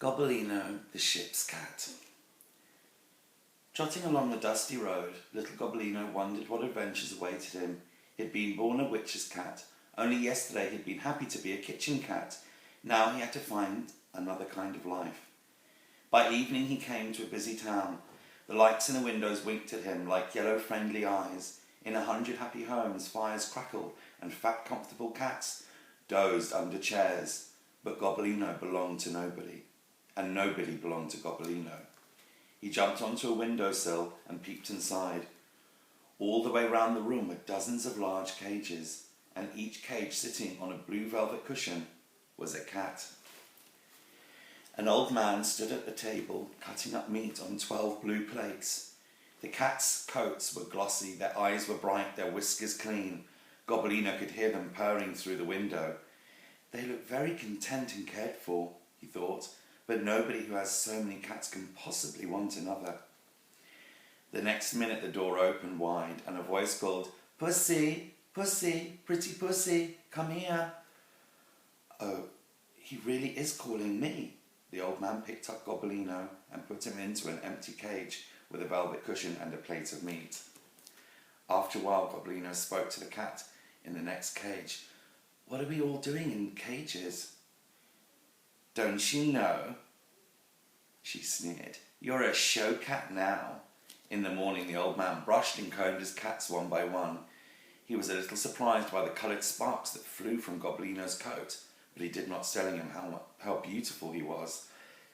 Gobbolino, the ship's cat. Trotting along the dusty road, little Gobbolino wondered what adventures awaited him. He had been born a witch's cat. Only yesterday he had been happy to be a kitchen cat. Now he had to find another kind of life. By evening he came to a busy town. The lights in the windows winked at him like yellow friendly eyes. In 100 happy homes fires crackled and fat comfortable cats dozed under chairs. But Gobbolino belonged to nobody. And nobody belonged to Gobbolino. He jumped onto a windowsill and peeped inside. All the way round the room were dozens of large cages, and each cage sitting on a blue velvet cushion was a cat. An old man stood at the table, cutting up meat on 12 blue plates. The cats' coats were glossy, their eyes were bright, their whiskers clean. Gobbolino could hear them purring through the window. They look very content and cared for, he thought, but nobody who has so many cats can possibly want another. The next minute the door opened wide and a voice called, "Pussy, Pussy, pretty Pussy, come here." Oh, he really is calling me. The old man picked up Gobbolino and put him into an empty cage with a velvet cushion and a plate of meat. After a while, Gobbolino spoke to the cat in the next cage. "What are we all doing in cages?" "Don't you know?" she sneered. "You're a show cat now." In the morning the old man brushed and combed his cats one by one. He was a little surprised by the coloured sparks that flew from Gobbolino's coat, but he did not tell him how beautiful he was.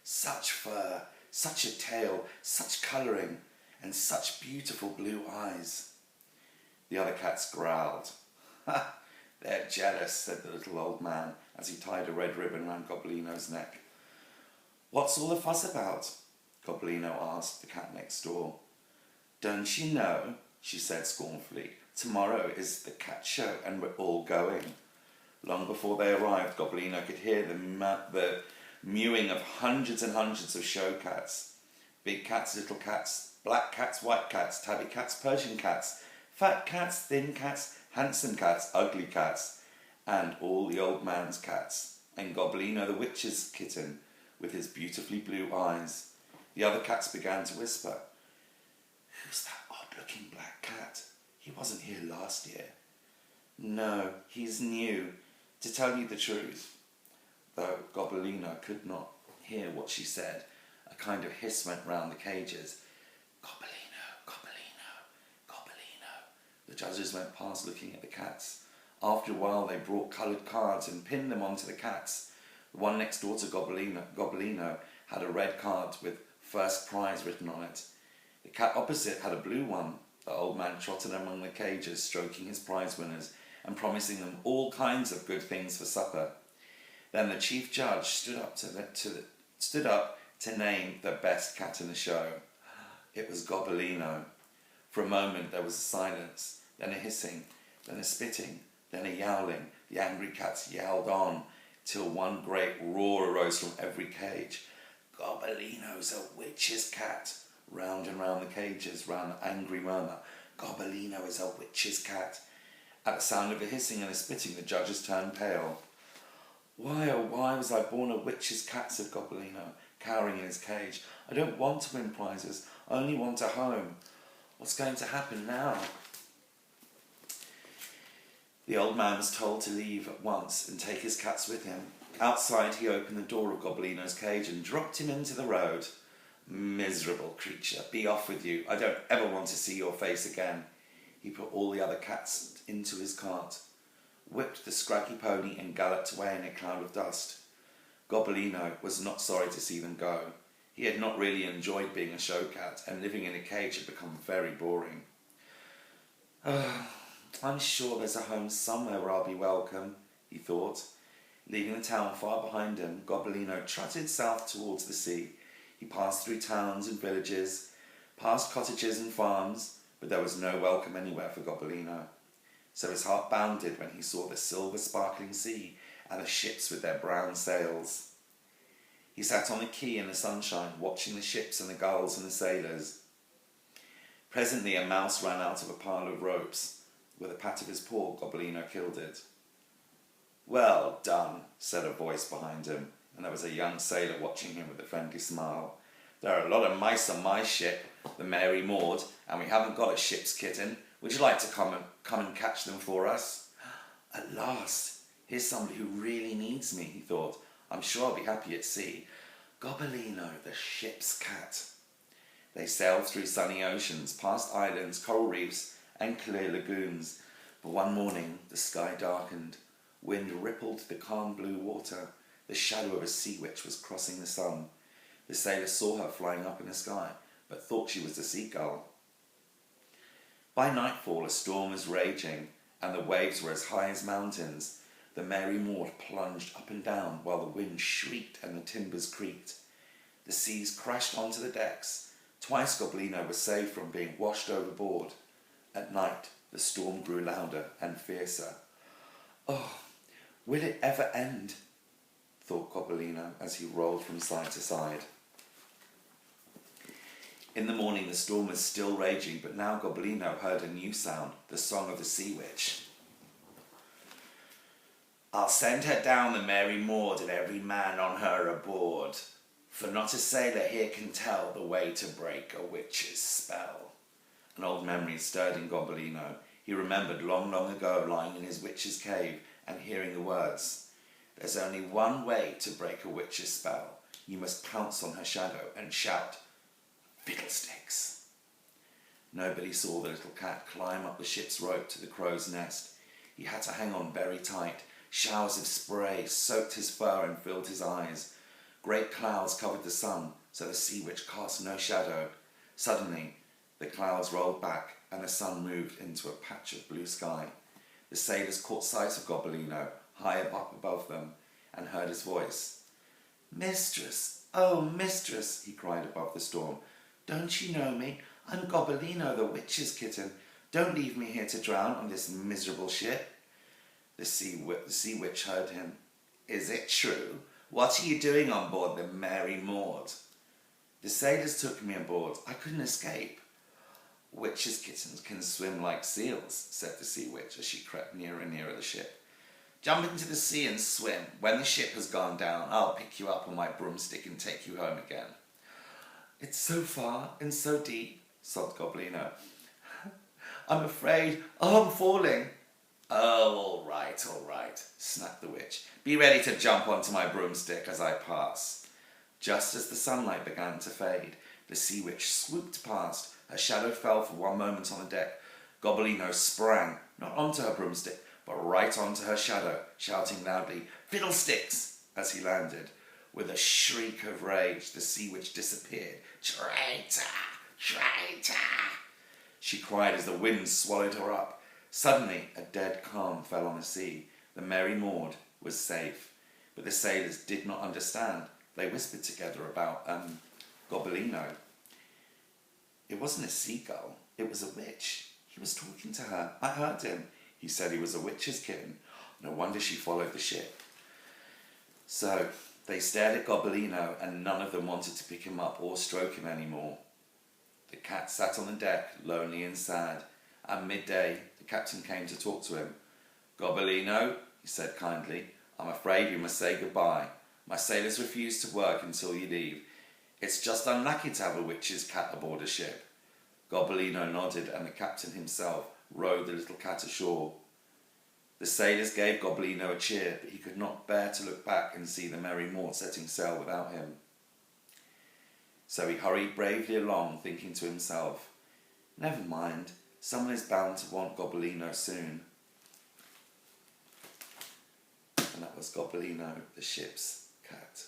Such fur, such a tail, such colouring, and such beautiful blue eyes. The other cats growled. "Ha! They're jealous," said the little old man as he tied a red ribbon round Gobbolino's neck. "What's all the fuss about?" Gobbolino asked the cat next door. "Don't you know?" she said scornfully. "Tomorrow is the cat show and we're all going." Long before they arrived, Gobbolino could hear the mewing of hundreds and hundreds of show cats. Big cats, little cats, black cats, white cats, tabby cats, Persian cats, fat cats, thin cats, handsome cats, ugly cats, and all the old man's cats, and Gobbolino the witch's kitten with his beautifully blue eyes. The other cats began to whisper, "Who's that odd-looking black cat? He wasn't here last year." "No, he's new, to tell you the truth." Though Gobbolino could not hear what she said, a kind of hiss went round the cages. "Gobbolino, Gobbolino, Gobbolino." The judges went past looking at the cats. After a while they brought coloured cards and pinned them onto the cats. The one next door to Gobbolino had a red card with "First Prize" written on it. The cat opposite had a blue one. The old man trotted among the cages, stroking his prize winners and promising them all kinds of good things for supper. Then the chief judge stood up to name the best cat in the show. It was Gobbolino. For a moment there was a silence, then a hissing, then a spitting, then a yowling. The angry cats yelled on till one great roar arose from every cage. "Gobbolino's a witch's cat!" Round and round the cages ran an angry murmur. "Gobbolino is a witch's cat!" At the sound of a hissing and a spitting, the judges turned pale. "Why, oh why was I born a witch's cat?" said Gobbolino, cowering in his cage. "I don't want to win prizes, I only want a home. What's going to happen now?" The old man was told to leave at once and take his cats with him. Outside he opened the door of Gobbolino's cage and dropped him into the road. "Miserable creature, be off with you. I don't ever want to see your face again." He put all the other cats into his cart, whipped the scraggy pony and galloped away in a cloud of dust. Gobbolino was not sorry to see them go. He had not really enjoyed being a show cat, and living in a cage had become very boring. "I'm sure there's a home somewhere where I'll be welcome," he thought. Leaving the town far behind him, Gobbolino trotted south towards the sea. He passed through towns and villages, past cottages and farms, but there was no welcome anywhere for Gobbolino. So his heart bounded when he saw the silver sparkling sea and the ships with their brown sails. He sat on the quay in the sunshine, watching the ships and the gulls and the sailors. Presently a mouse ran out of a pile of ropes. With a pat of his paw, Gobbolino killed it. "Well done," said a voice behind him. and there was a young sailor watching him with a friendly smile. "There are a lot of mice on my ship, the Mary Maud, and we haven't got a ship's kitten. Would you like to come and catch them for us?" At last, here's somebody who really needs me, he thought. I'm sure I'll be happy at sea. Gobbolino, the ship's cat. They sailed through sunny oceans, past islands, coral reefs, and clear lagoons. But one morning, the sky darkened. Wind rippled the calm blue water. The shadow of a sea witch was crossing the sun. The sailor saw her flying up in the sky, but thought she was a seagull. By nightfall, a storm was raging, and the waves were as high as mountains. The Mary Maud plunged up and down while the wind shrieked and the timbers creaked. The seas crashed onto the decks. Twice Gobbolino was saved from being washed overboard. At night, the storm grew louder and fiercer. "Oh, will it ever end?" thought Gobbolino as he rolled from side to side. In the morning, the storm was still raging, but now Gobbolino heard a new sound, the song of the sea witch. "I'll send her down the Mary Maud and every man on her aboard, for not a sailor here can tell the way to break a witch's spell." An old memory stirred in Gobbolino. He remembered long, long ago lying in his witch's cave and hearing the words, "There's only one way to break a witch's spell. You must pounce on her shadow and shout, 'Fiddlesticks!'" Nobody saw the little cat climb up the ship's rope to the crow's nest. He had to hang on very tight. Showers of spray soaked his fur and filled his eyes. Great clouds covered the sun, so the sea witch cast no shadow. Suddenly, the clouds rolled back and the sun moved into a patch of blue sky. The sailors caught sight of Gobbolino high up above them and heard his voice. "Mistress, oh mistress," he cried above the storm. "Don't you know me? I'm Gobbolino, the witch's kitten. Don't leave me here to drown on this miserable ship." The sea witch heard him. "Is it true? What are you doing on board the Mary Maud?" "The sailors took me aboard. I couldn't escape." "Witches' kittens can swim like seals," said the sea witch as she crept nearer and nearer the ship. "Jump into the sea and swim. When the ship has gone down, I'll pick you up on my broomstick and take you home again." "It's so far and so deep," sobbed Gobbolino. "I'm afraid. Oh, I'm falling." "Oh, all right, snapped the witch. "Be ready to jump onto my broomstick as I pass." Just as the sunlight began to fade, the sea witch swooped past. Her shadow fell for one moment on the deck. Gobbolino sprang, not onto her broomstick, but right onto her shadow, shouting loudly, "Fiddlesticks!" as he landed. With a shriek of rage, the sea witch disappeared. "Traitor! Traitor!" she cried as the wind swallowed her up. Suddenly, a dead calm fell on the sea. The Mary Maud was safe. But the sailors did not understand. They whispered together about Gobbolino. It wasn't a seagull. It was a witch. He was talking to her. I heard him. He said he was a witch's kitten. No wonder she followed the ship. So they stared at Gobbolino, and none of them wanted to pick him up or stroke him anymore. The cat sat on the deck, lonely and sad. At midday, the captain came to talk to him. "Gobbolino," he said kindly, "I'm afraid we must say goodbye. My sailors refuse to work until you leave. It's just unlucky to have a witch's cat aboard a ship." Gobbolino nodded, and the captain himself rowed the little cat ashore. The sailors gave Gobbolino a cheer, but he could not bear to look back and see the Mary Maud setting sail without him. So he hurried bravely along, thinking to himself, "Never mind, someone is bound to want Gobbolino soon." And that was Gobbolino, the ship's cat.